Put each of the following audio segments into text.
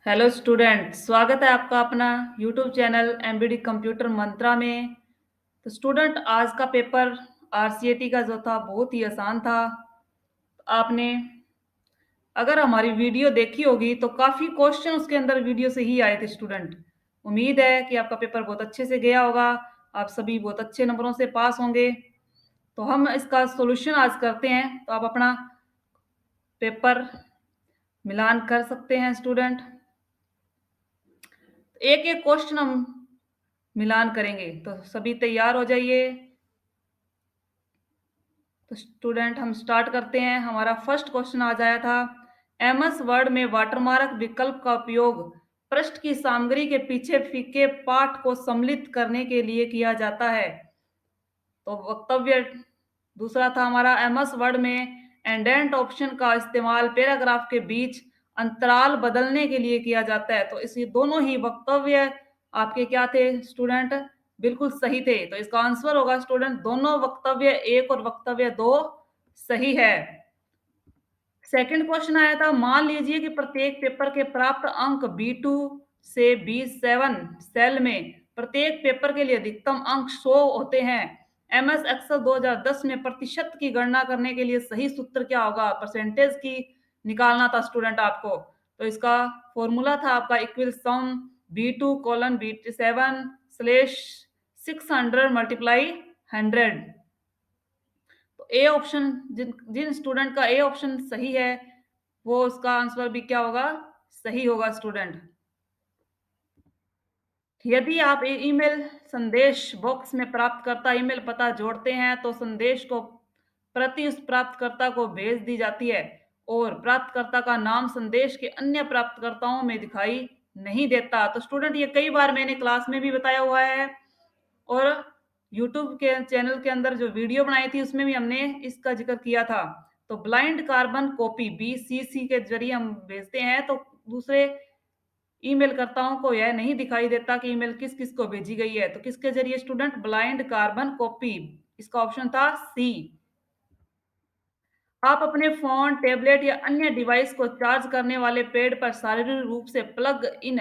Hello student, स्वागत है आपका अपना यूट्यूब चैनल एमबीडी कंप्यूटर मंत्रा में। तो स्टूडेंट, आज का पेपर आरसीएटी का जो था बहुत ही आसान था। आपने अगर हमारी वीडियो देखी होगी तो काफ़ी क्वेश्चन उसके अंदर वीडियो से ही आए थे स्टूडेंट। उम्मीद है कि आपका पेपर बहुत अच्छे से गया होगा, आप सभी बहुत अच्छे नंबरों से पास होंगे। तो हम इसका सॉल्यूशन आज करते हैं, तो आप अपना पेपर मिलान कर सकते हैं स्टूडेंट। एक एक क्वेश्चन हम मिलान करेंगे, तो सभी तैयार हो जाइए। तो स्टूडेंट, हम स्टार्ट करते हैं। हमारा फर्स्ट क्वेश्चन आज आया था, एमएस वर्ड में वाटरमार्क विकल्प का उपयोग पृष्ठ की सामग्री के पीछे फीके पाठ को सम्मिलित करने के लिए किया जाता है। तो वक्तव्य दूसरा था हमारा, एमएस वर्ड में एंडेंट ऑप्शन का इस्तेमाल पैराग्राफ के बीच अंतराल बदलने के लिए किया जाता है। तो इसी दोनों ही वक्तव्य आपके क्या थे स्टूडेंट? बिल्कुल सही थे। तो इसका आंसर होगा स्टूडेंट, दोनों वक्तव्य एक और वक्तव्य दो सही है। सेकंड क्वेश्चन आया था, मान लीजिए कि प्रत्येक पेपर के प्राप्त अंक B2 से B7 सेल में प्रत्येक पेपर के लिए अधिकतम अंक 100 होते हैं। एमएस एक्सेल 2010 में प्रतिशत की गणना करने के लिए सही सूत्र क्या होगा? परसेंटेज की निकालना था स्टूडेंट आपको। तो इसका फॉर्मूला था आपका इक्वल सम B2 colon B7 slash 600 multiply 100। तो A option, Jin Jin student का ए ऑप्शन सही है वो उसका आंसर भी क्या होगा? सही होगा स्टूडेंट। यदि आप ईमेल संदेश बॉक्स में प्राप्तकर्ता ईमेल पता जोड़ते हैं तो संदेश को प्रति उस प्राप्तकर्ता को भेज दी जाती है और प्राप्तकर्ता का नाम संदेश के अन्य प्राप्तकर्ताओं में दिखाई नहीं देता। तो स्टूडेंट, ये कई बार मैंने क्लास में भी बताया हुआ है और यूट्यूब के चैनल के अंदर जो वीडियो बनाई थी उसमें भी हमने इसका जिक्र किया था। तो ब्लाइंड कार्बन कॉपी बीसीसी के जरिए हम भेजते हैं तो दूसरे ईमेलकर्ताओं को यह नहीं दिखाई देता कि ईमेल किस किस को भेजी गई है। तो किसके जरिए स्टूडेंट? Blind carbon copy. इसका ऑप्शन था सी। आप अपने फोन, टैबलेट या अन्य डिवाइस को चार्ज करने वाले पैड पर शारीरिक रूप से प्लग इन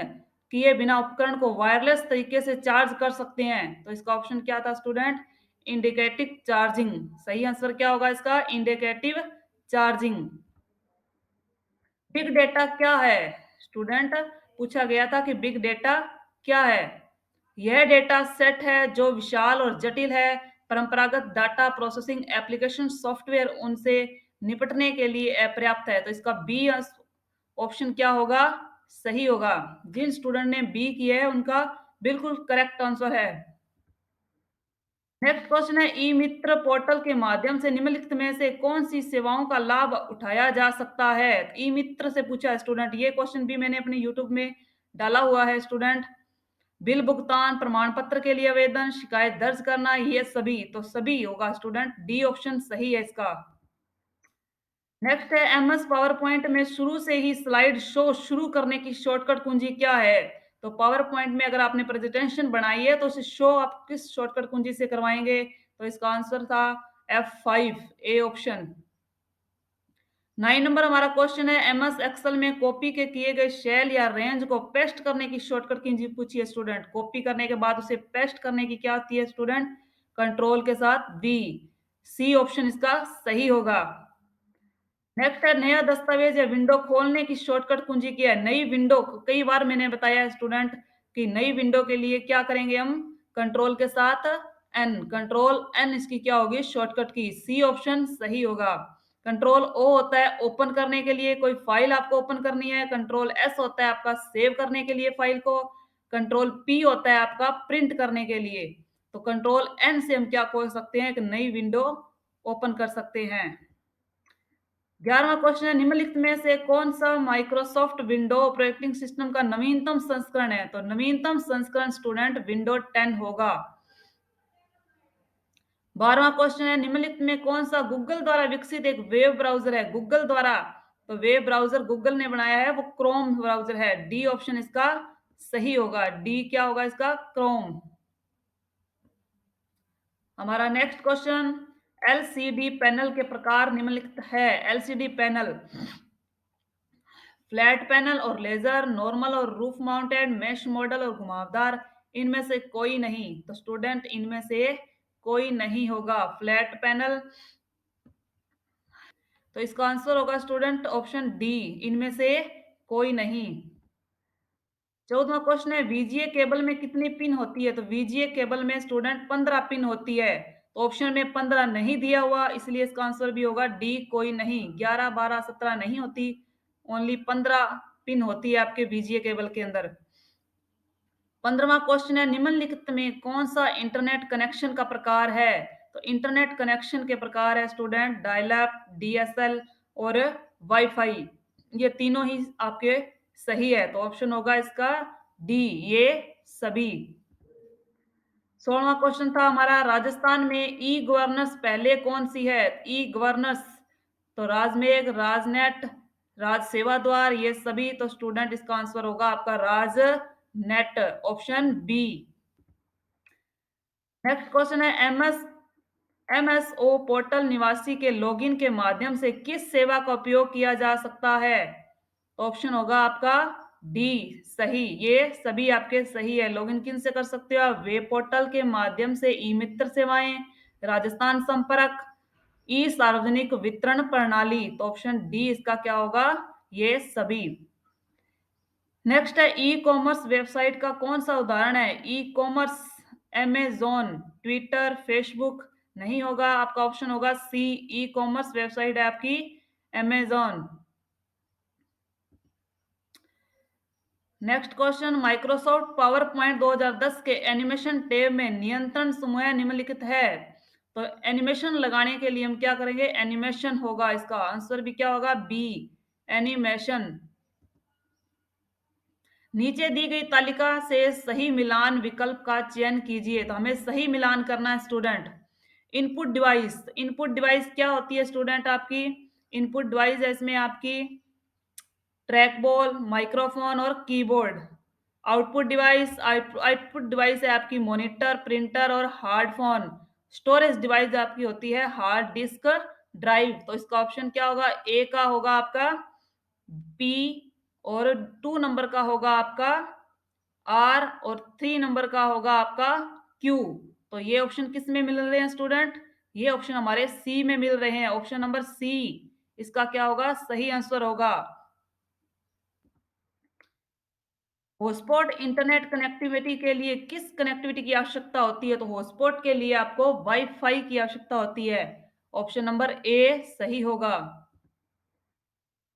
किए बिना उपकरण को वायरलेस तरीके से चार्ज कर सकते हैं। तो इसका ऑप्शन क्या था स्टूडेंट? Indicative charging. सही आंसर क्या होगा इसका? Indicative charging. बिग डेटा क्या है स्टूडेंट? पूछा गया था कि बिग डेटा क्या है। यह डेटा सेट है जो विशाल और जटिल है। परंपरागत डाटा प्रोसेसिंग एप्लीकेशन सॉफ्टवेयर उनसे निपटने के लिए अपर्याप्त है। तो इसका बी ऑप्शन क्या होगा? सही होगा। जिन स्टूडेंट ने बी किया है उनका बिल्कुल करेक्ट आंसर है। नेक्स्ट क्वेश्चन है, ई मित्र पोर्टल के माध्यम से निम्नलिखित में से कौन सी सेवाओं का लाभ उठाया जा सकता है? ई मित्र से पूछा है स्टूडेंट। ये क्वेश्चन भी मैंने अपने यूट्यूब में डाला हुआ है स्टूडेंट। बिल भुगतान, प्रमाण पत्र के लिए आवेदन, शिकायत दर्ज करना, ये सभी। तो सभी होगा स्टूडेंट, डी ऑप्शन सही है इसका। नेक्स्ट है, एमएस पावर पॉइंट में शुरू से ही स्लाइड शो शुरू करने की शॉर्टकट कुंजी क्या है? तो पावर पॉइंट में अगर आपने प्रेजेंटेशन बनाई है तो उसे शो आप किस शॉर्टकट कुंजी से करवाएंगे? तो इसका आंसर था F5, ए ऑप्शन। 9 नंबर हमारा क्वेश्चन है, एमएस एक्सेल में कॉपी के किए गए सेल या रेंज को पेस्ट करने की शॉर्टकट कुंजी पूछी है स्टूडेंट। कॉपी करने के बाद उसे पेस्ट करने की क्या होती है स्टूडेंट? कंट्रोल के साथ वी। सी ऑप्शन इसका सही होगा। नेक्स्ट है, नया दस्तावेज या विंडो खोलने की शॉर्टकट कुंजी क्या है? नई विंडो, कई बार मैंने बताया है स्टूडेंट कि नई विंडो के लिए क्या करेंगे हम? कंट्रोल के साथ एन। कंट्रोल एन इसकी क्या होगी शॉर्टकट की? सी ऑप्शन सही होगा। कंट्रोल ओ होता है ओपन करने के लिए, कोई फाइल आपको ओपन करनी है। कंट्रोल एस होता है आपका सेव करने के लिए फाइल को। कंट्रोल पी होता है आपका प्रिंट करने के लिए। तो कंट्रोल एन से हम क्या खोल सकते हैं? एक नई विंडो ओपन कर सकते हैं। 11वां क्वेश्चन है, निम्नलिखित में से कौन सा माइक्रोसॉफ्ट विंडो ऑपरेटिंग सिस्टम का नवीनतम संस्करण है? तो नवीनतम संस्करण स्टूडेंट विंडो 10 होगा। 12वां क्वेश्चन है, निम्नलिखित में कौन सा गूगल द्वारा विकसित एक वेब ब्राउजर है? गूगल द्वारा, तो वेब ब्राउजर गूगल ने बनाया है वो क्रोम ब्राउजर है। डी ऑप्शन इसका सही होगा। डी क्या होगा इसका? क्रोम। हमारा नेक्स्ट क्वेश्चन, एलसीडी पैनल के प्रकार निम्नलिखित है। एलसीडी पैनल फ्लैट पैनल और लेजर, नॉर्मल और रूफ माउंटेड, मेश मॉडल और घुमावदार, इनमें से कोई नहीं। तो स्टूडेंट इनमें से कोई नहीं होगा फ्लैट पैनल। तो इसका आंसर होगा स्टूडेंट ऑप्शन डी, इनमें से कोई नहीं। 14वां क्वेश्चन है वीजीए केबल में कितनी पिन होती है? तो वीजीए केबल में स्टूडेंट 15 पिन होती है। तो ऑप्शन में 15 नहीं दिया हुआ, इसलिए इसका आंसर भी होगा डी, कोई नहीं। 11, 12, 17 नहीं होती, ओनली 15 पिन होती है आपके वीजीए केबल के अंदर। 15वां क्वेश्चन है निम्नलिखित में कौन सा इंटरनेट कनेक्शन का प्रकार है? तो इंटरनेट कनेक्शन के प्रकार है स्टूडेंट डायल अप, डीएसएल और वाईफाई। ये तीनों ही आपके सही है, तो ऑप्शन होगा इसका डी, ये सभी। 16वां क्वेश्चन था हमारा राजस्थान में ई गवर्नेंस पहले कौन सी है? ई गवर्नेंस तो राजमेघ, राजनेट, राज सेवा द्वार, ये सभी। तो स्टूडेंट इसका आंसर होगा आपका Raj net, option B. Next question है एमएसओ पोर्टल निवासी के लॉगिन के माध्यम से किस सेवा का उपयोग किया जा सकता है? ऑप्शन होगा आपका डी, सही। ये सभी आपके सही है। लॉगिन किन से कर सकते हो आप? वेब पोर्टल के माध्यम से, ई मित्र सेवाएं, राजस्थान संपर्क, ई सार्वजनिक वितरण प्रणाली। तो ऑप्शन डी इसका क्या होगा? ये सभी। नेक्स्ट है ई कॉमर्स वेबसाइट का कौन सा उदाहरण है? E commerce Amazon, Twitter, Facebook नहीं होगा, आपका ऑप्शन होगा सी, ई कॉमर्स वेबसाइट है आपकी Amazon. Next question Microsoft power point 2010 के एनिमेशन टैब में नियंत्रण समूह निम्नलिखित है। तो एनिमेशन लगाने के लिए हम क्या करेंगे? एनिमेशन होगा, इसका आंसर भी क्या होगा? B, animation. नीचे दी गई तालिका से सही मिलान विकल्प का चयन कीजिए। तो हमें सही मिलान करना है स्टूडेंट। इनपुट डिवाइस क्या होती है स्टूडेंट आपकी? इनपुट डिवाइस है इसमें आपकी ट्रैक बॉल, माइक्रोफोन और कीबोर्ड। आउटपुट डिवाइस है आपकी मॉनिटर, प्रिंटर और हार्ड फोन। स्टोरेज डिवाइस आपकी होती है हार्ड डिस्क ड्राइव। तो इसका ऑप्शन क्या होगा? ए का होगा आपका पी, और 2 नंबर का होगा आपका आर, और 3 नंबर का होगा आपका क्यू। तो ये ऑप्शन किस में मिल रहे हैं स्टूडेंट? ये ऑप्शन हमारे सी में मिल रहे हैं, ऑप्शन नंबर सी इसका क्या होगा? सही आंसर होगा। हॉटस्पॉट इंटरनेट कनेक्टिविटी के लिए किस कनेक्टिविटी की आवश्यकता होती है? तो हॉटस्पॉट के लिए आपको वाईफाई की आवश्यकता होती है, ऑप्शन नंबर ए सही होगा।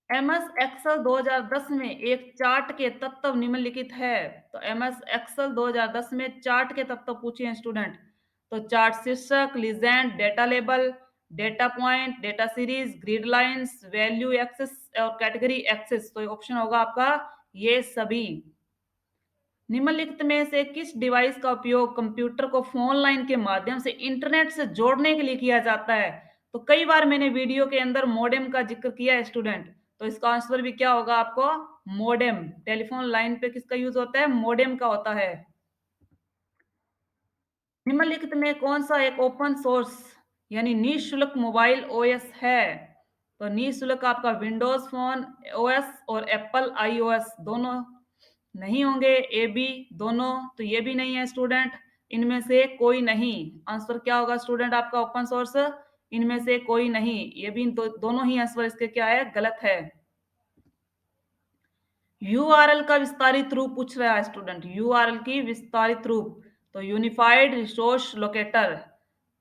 एमएस एक्सेल 2010 में एक चार्ट के तत्व निम्नलिखित है। तो एमएस एक्सेल 2010 में चार्ट के तत्व पूछे हैं स्टूडेंट। तो चार्ट शीर्षक, legend, data label, data point, data series, grid lines, value axis और कैटेगरी एक्सेस। तो ऑप्शन होगा आपका ये सभी। निम्नलिखित में से किस डिवाइस का उपयोग कंप्यूटर को फोन लाइन के माध्यम से इंटरनेट से जोड़ने के लिए किया जाता है? तो कई बार मैंने वीडियो के अंदर मॉडेम का जिक्र किया है स्टूडेंट। तो इसका आंसर भी क्या होगा आपको? मॉडेम। टेलीफोन लाइन पे किसका यूज होता है? मॉडेम का होता है। निम्नलिखित में कौन सा एक ओपन सोर्स यानी निःशुल्क मोबाइल ओएस है? तो निःशुल्क आपका विंडोज फोन ओएस और एप्पल आईओएस दोनों नहीं होंगे, ए बी दोनों। तो ये भी नहीं है स्टूडेंट, इनमें से कोई नहीं। आंसर क्या होगा स्टूडेंट आपका? ओपन सोर्स इनमें से कोई नहीं। ये भी दोनों ही आंसर इसके क्या है? गलत है। यूआरएल का विस्तारित रूप पूछ रहा है स्टूडेंट, यूआरएल की विस्तारित रूप। तो unified resource locator,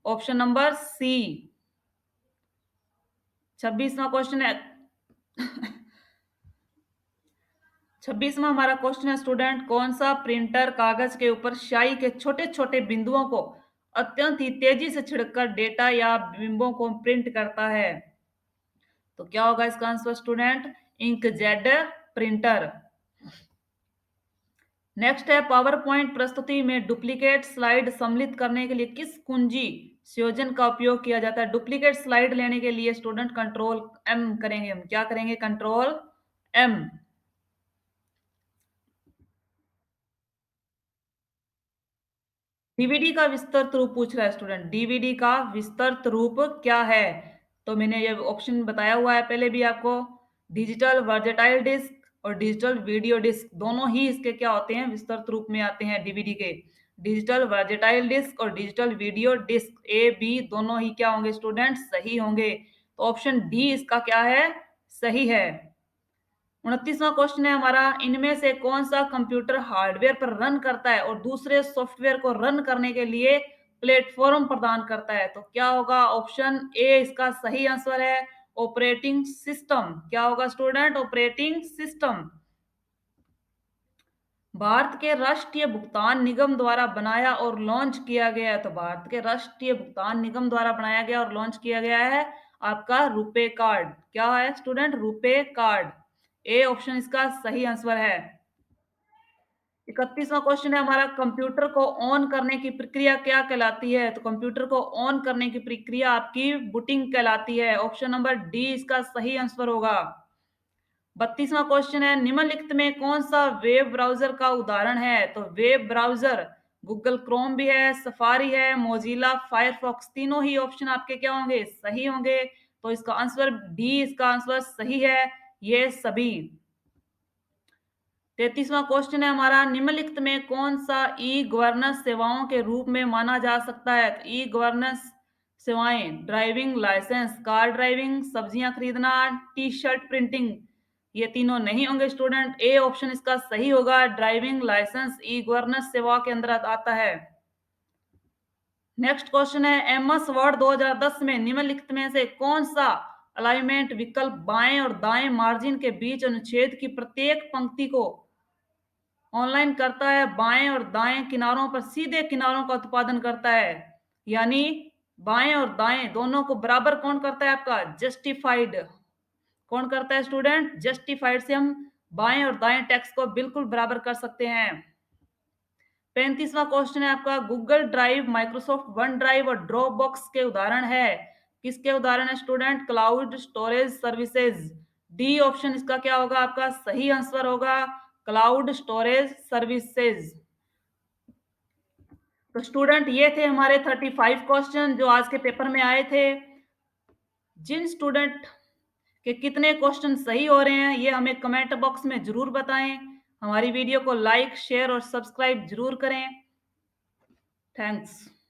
option number C. 26वां क्वेश्चन है 26वां हमारा क्वेश्चन है स्टूडेंट कौन सा प्रिंटर कागज के ऊपर स्याही के छोटे छोटे बिंदुओं को अत्यंत ही तेजी से छिड़ककर डेटा या बिंबों को प्रिंट करता है? तो क्या होगा इसका answer student? Inkjet printer. Next है पावर पॉइंट प्रस्तुति में डुप्लीकेट स्लाइड सम्मिलित करने के लिए किस कुंजी संयोजन का उपयोग किया जाता है? डुप्लीकेट स्लाइड लेने के लिए स्टूडेंट कंट्रोल एम करेंगे, हम क्या करेंगे? Control M. डीवीडी का विस्तृत रूप पूछ रहा है स्टूडेंट, डीवीडी का विस्तृत रूप क्या है? तो मैंने ये ऑप्शन बताया हुआ है पहले भी आपको। डिजिटल वर्जेटाइल डिस्क, और डिजिटल वीडियो डिस्क दोनों ही इसके क्या होते हैं, विस्तृत रूप में आते हैं डीवीडी के। डिजिटल वर्सेटाइल डिस्क और digital video disc A B दोनों ही क्या होंगे स्टूडेंट, सही होंगे। तो ऑप्शन डी इसका क्या है, सही है। 29वां क्वेश्चन है हमारा, इनमें से कौन सा कंप्यूटर हार्डवेयर पर रन करता है और दूसरे सॉफ्टवेयर को रन करने के लिए प्लेटफॉर्म प्रदान करता है? तो क्या होगा, ऑप्शन ए इसका सही आंसर है, ऑपरेटिंग सिस्टम। क्या होगा स्टूडेंट, ऑपरेटिंग सिस्टम। भारत के राष्ट्रीय भुगतान निगम द्वारा बनाया और लॉन्च किया गया है। तो भारत के राष्ट्रीय भुगतान निगम द्वारा बनाया गया और लॉन्च किया गया है आपका रुपे कार्ड। क्या है student, RuPay card. A option इसका सही आंसर है। 31वां क्वेश्चन है हमारा, कंप्यूटर को ऑन करने की प्रक्रिया क्या कहलाती है? तो कंप्यूटर को ऑन करने की प्रक्रिया आपकी बूटिंग कहलाती है। ऑप्शन नंबर डी इसका सही आंसर होगा। 32वां क्वेश्चन है, निम्नलिखित में कौन सा वेब ब्राउजर का उदाहरण है? तो वेब ब्राउजर गूगल क्रोम भी है, सफारी है, मोजिला फायरफॉक्स, तीनों ही ऑप्शन आपके क्या होंगे, सही होंगे। तो इसका आंसर डी इसका आंसर सही है, ये सभी। 33वां क्वेश्चन है हमारा, निम्नलिखित में कौन सा ई गवर्नेंस सेवाओं के रूप में माना जा सकता है? तो ई गवर्नेंस सेवाएं, ड्राइविंग लाइसेंस, कार ड्राइविंग, सब्जियां खरीदना, टी शर्ट प्रिंटिंग, ये तीनों नहीं होंगे स्टूडेंट। ए ऑप्शन इसका सही होगा, ड्राइविंग लाइसेंस ई गवर्नेंस सेवा के अंदर आता है। नेक्स्ट क्वेश्चन है, एमएस वर्ड 2010 में निम्नलिखित में से कौन सा अलाइनमेंट विकल्प बाएं और दाएं मार्जिन के बीच अनुच्छेद की प्रत्येक पंक्ति को ऑनलाइन करता है? बाएं और दाएं किनारों पर सीधे किनारों का उत्पादन करता है, यानी बाएं और दाएं दोनों को बराबर कौन करता है आपका, जस्टिफाइड। कौन करता है स्टूडेंट, जस्टिफाइड से हम बाएं और दाएं टेक्स्ट को बिल्कुल बराबर कर सकते हैं। 35वां क्वेश्चन है आपका, Google drive, Microsoft one drive और ड्रॉप बॉक्स के उदाहरण है। किसके उदाहरण है student, cloud storage services. D option इसका क्या होगा, आपका सही आंसर होगा, क्लाउड स्टोरेज सर्विसेज। तो स्टूडेंट ये थे हमारे 35 क्वेश्चन जो आज के पेपर में आए थे। जिन स्टूडेंट के कितने क्वेश्चन सही हो रहे हैं ये हमें कमेंट बॉक्स में जरूर बताएं। हमारी वीडियो को लाइक शेयर और सब्सक्राइब जरूर करें। थैंक्स।